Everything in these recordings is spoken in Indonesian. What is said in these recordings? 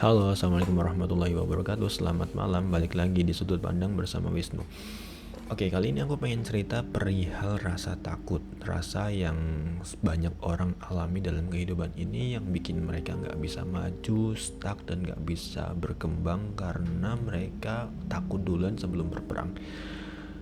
Halo, assalamualaikum warahmatullahi wabarakatuh. Selamat malam, balik lagi di sudut pandang bersama Wisnu. Oke, kali ini aku pengen cerita perihal rasa takut, rasa yang banyak orang alami dalam kehidupan ini yang bikin mereka nggak bisa maju, stuck, dan nggak bisa berkembang karena mereka takut duluan sebelum berperang.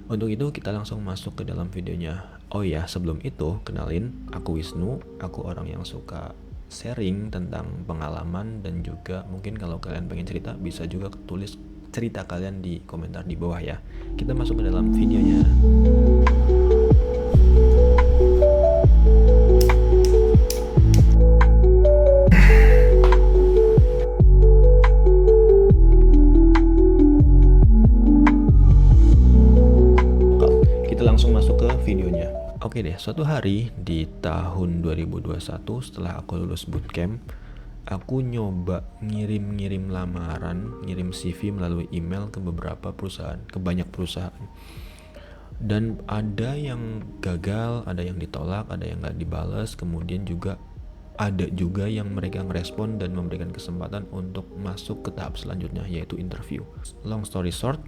Untuk itu kita langsung masuk ke dalam videonya. Oh ya, sebelum itu kenalin, aku Wisnu, aku orang yang suka sharing tentang pengalaman dan juga mungkin kalau kalian pengen cerita bisa juga tulis cerita kalian di komentar di bawah ya. Kita masuk ke dalam videonya. Kita langsung masuk ke videonya. Oke deh, suatu hari di tahun 2021 setelah aku lulus bootcamp, aku nyoba ngirim lamaran, ngirim CV melalui email ke beberapa perusahaan, ke banyak perusahaan. Dan ada yang gagal, ada yang ditolak, ada yang gak dibales, kemudian juga ada juga yang mereka ngerespon dan memberikan kesempatan untuk masuk ke tahap selanjutnya, yaitu interview. Long story short,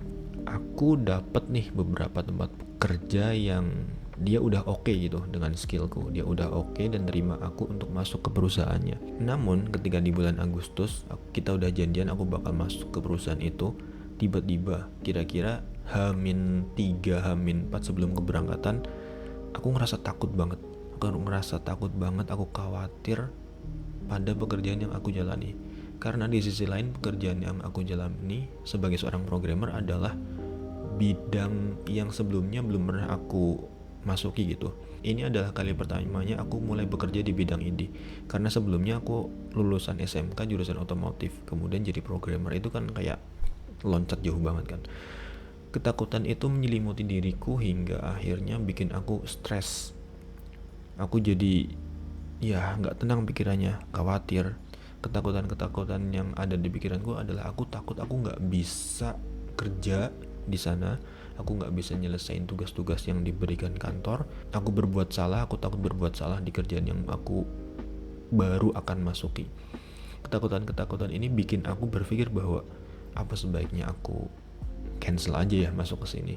aku dapet nih beberapa tempat kerja yang dia udah oke gitu dengan skillku, dia udah oke dan terima aku untuk masuk ke perusahaannya. Namun ketika di bulan Agustus kita udah janjian aku bakal masuk ke perusahaan itu, tiba-tiba kira-kira H-3, H-4 sebelum keberangkatan, aku ngerasa takut banget. Aku khawatir pada pekerjaan yang aku jalani. Karena di sisi lain pekerjaan yang aku jalani sebagai seorang programmer adalah bidang yang sebelumnya belum pernah aku masuki gitu. Ini adalah kali pertamanya aku mulai bekerja di bidang ini. Karena sebelumnya aku lulusan SMK jurusan otomotif, kemudian jadi programmer itu kan kayak loncat jauh banget kan. Ketakutan itu menyelimuti diriku hingga akhirnya bikin aku stres. Aku jadi ya nggak tenang pikirannya, khawatir. Ketakutan yang ada di pikiranku adalah aku takut aku nggak bisa kerja di sana, aku nggak bisa nyelesain tugas-tugas yang diberikan kantor. Aku takut berbuat salah di kerjaan yang aku baru akan masuki. Ketakutan ini bikin aku berpikir bahwa apa sebaiknya aku cancel aja ya masuk ke sini.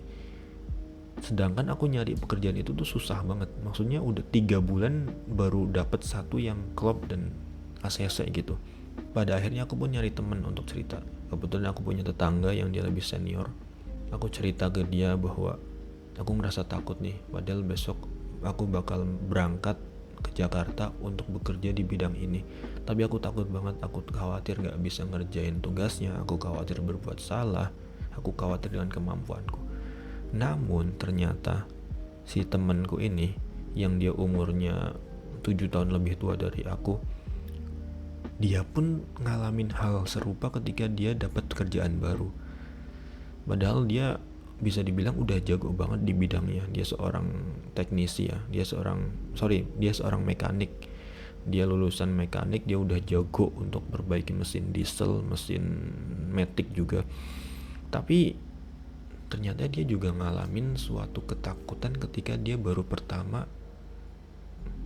Sedangkan aku nyari pekerjaan itu tuh susah banget. Maksudnya udah 3 bulan baru dapet satu yang klop dan ACC gitu. Pada akhirnya aku pun nyari temen untuk cerita. Kebetulan aku punya tetangga yang dia lebih senior. Aku cerita ke dia bahwa aku ngerasa takut nih, padahal besok aku bakal berangkat ke Jakarta untuk bekerja di bidang ini. Tapi aku takut banget, aku khawatir gak bisa ngerjain tugasnya, aku khawatir berbuat salah, aku khawatir dengan kemampuanku. Namun ternyata si temanku ini yang dia umurnya 7 tahun lebih tua dari aku, dia pun ngalamin hal serupa ketika dia dapat kerjaan baru. Padahal dia bisa dibilang udah jago banget di bidangnya. Dia seorang teknisi ya, dia seorang mekanik. Dia lulusan mekanik, dia udah jago untuk perbaiki mesin diesel, mesin matic juga. Tapi ternyata dia juga ngalamin suatu ketakutan ketika dia baru pertama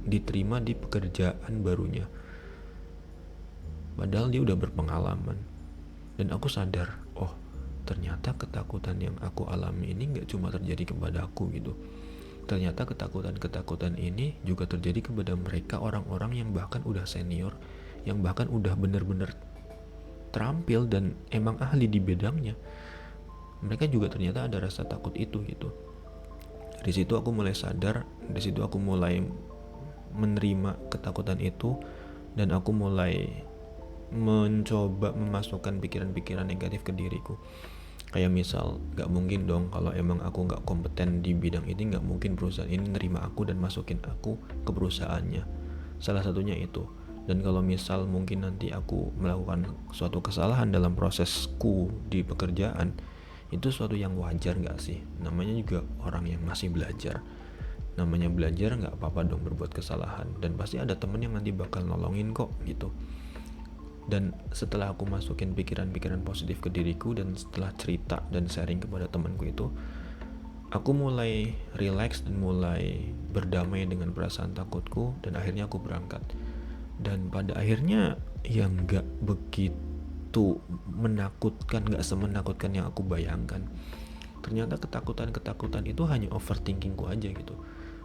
diterima di pekerjaan barunya. Padahal dia udah berpengalaman. Dan aku sadar, oh ternyata ketakutan yang aku alami ini gak cuma terjadi kepada aku gitu. Ternyata ketakutan ini juga terjadi kepada mereka, orang-orang yang bahkan udah senior, yang bahkan udah bener-bener terampil dan emang ahli di bidangnya. Mereka juga ternyata ada rasa takut itu gitu. Di situ aku mulai sadar, di situ aku mulai menerima ketakutan itu, dan aku mulai mencoba memasukkan pikiran-pikiran negatif ke diriku. Kayak misal, gak mungkin dong kalau emang aku gak kompeten di bidang ini, gak mungkin perusahaan ini nerima aku dan masukin aku ke perusahaannya. Salah satunya itu. Dan kalau misal mungkin nanti aku melakukan suatu kesalahan dalam prosesku di pekerjaan, itu suatu yang wajar gak sih? Namanya juga orang yang masih belajar. Namanya belajar gak apa-apa dong berbuat kesalahan. Dan pasti ada temen yang nanti bakal nolongin kok gitu. Dan setelah aku masukin pikiran-pikiran positif ke diriku dan setelah cerita dan sharing kepada temanku itu, aku mulai relax dan mulai berdamai dengan perasaan takutku, dan akhirnya aku berangkat. Dan pada akhirnya ya nggak begitu begitu menakutkan, gak semenakutkan yang aku bayangkan. Ternyata ketakutan itu hanya overthinkingku aja gitu,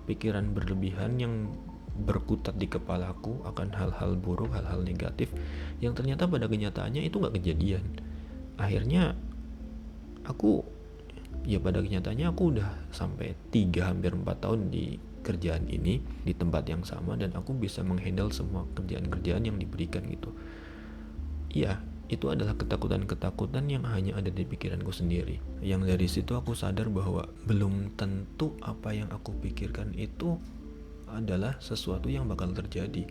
pikiran berlebihan yang berkutat di kepalaku akan hal-hal buruk, hal-hal negatif yang ternyata pada kenyataannya itu gak kejadian. Akhirnya aku, ya pada kenyataannya aku udah sampai 3 hampir 4 tahun di kerjaan ini, di tempat yang sama, dan aku bisa menghandle semua kerjaan-kerjaan yang diberikan gitu. Iya, itu adalah ketakutan-ketakutan yang hanya ada di pikiranku sendiri. Yang dari situ aku sadar bahwa belum tentu apa yang aku pikirkan itu adalah sesuatu yang bakal terjadi.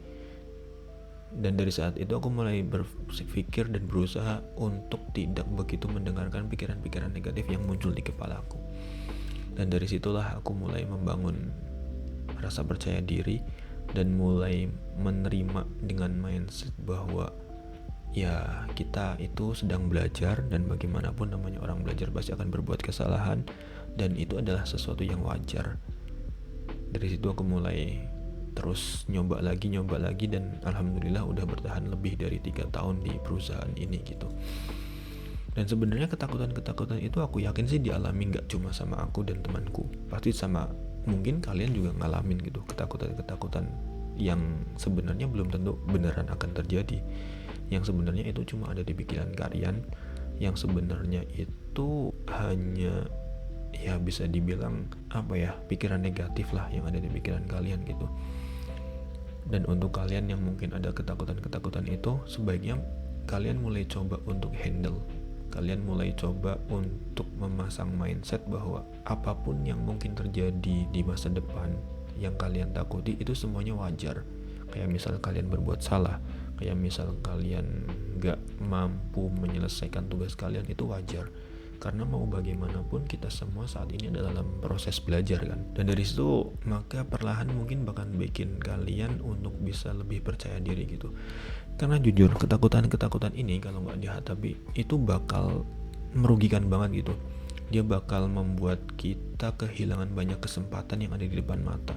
Dan dari saat itu aku mulai berpikir dan berusaha untuk tidak begitu mendengarkan pikiran-pikiran negatif yang muncul di kepalaku. Dan dari situlah aku mulai membangun rasa percaya diri dan mulai menerima dengan mindset bahwa ya kita itu sedang belajar, dan bagaimanapun namanya orang belajar pasti akan berbuat kesalahan, dan itu adalah sesuatu yang wajar. Dari situ aku mulai terus nyoba lagi, dan alhamdulillah udah bertahan lebih dari 3 tahun di perusahaan ini gitu. Dan sebenarnya ketakutan-ketakutan itu aku yakin sih dialami gak cuma sama aku dan temanku, pasti sama, mungkin kalian juga ngalamin gitu, ketakutan-ketakutan yang sebenarnya belum tentu beneran akan terjadi, yang sebenarnya itu cuma ada di pikiran kalian, yang sebenarnya itu hanya ya bisa dibilang apa ya, pikiran negatif lah yang ada di pikiran kalian gitu. Dan untuk kalian yang mungkin ada ketakutan-ketakutan itu, sebaiknya kalian mulai coba untuk handle, kalian mulai coba untuk memasang mindset bahwa apapun yang mungkin terjadi di masa depan yang kalian takuti itu semuanya wajar. Kayak misal kalian berbuat salah, kayak misal kalian gak mampu menyelesaikan tugas kalian, itu wajar. Karena mau bagaimanapun kita semua saat ini adalah dalam proses belajar kan. Dan dari situ maka perlahan mungkin bakal bikin kalian untuk bisa lebih percaya diri gitu. Karena jujur ketakutan-ketakutan ini kalau gak dihadapi itu bakal merugikan banget gitu. Dia bakal membuat kita kehilangan banyak kesempatan yang ada di depan mata,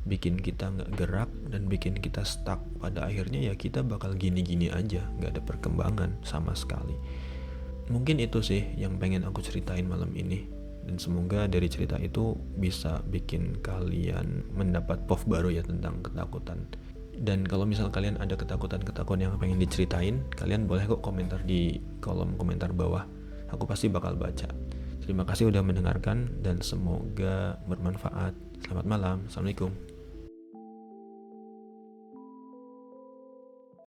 bikin kita gak gerak dan bikin kita stuck. Pada akhirnya ya kita bakal gini-gini aja, gak ada perkembangan sama sekali. Mungkin itu sih yang pengen aku ceritain malam ini, dan semoga dari cerita itu bisa bikin kalian mendapat POV baru ya tentang ketakutan. Dan kalau misal kalian ada ketakutan-ketakutan yang pengen diceritain, kalian boleh kok komentar di kolom komentar bawah, aku pasti bakal baca. Terima kasih udah mendengarkan dan semoga bermanfaat. Selamat malam, assalamualaikum.